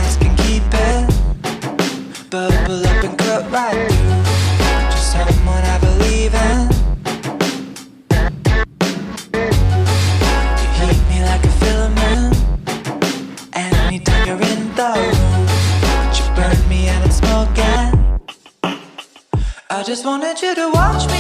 glass can keep it. Bubble up and cut right through. Just someone I believe in. You heat me like a filament. Anytime you're in the room, you burn me and I'm smoking. I just wanted you to watch me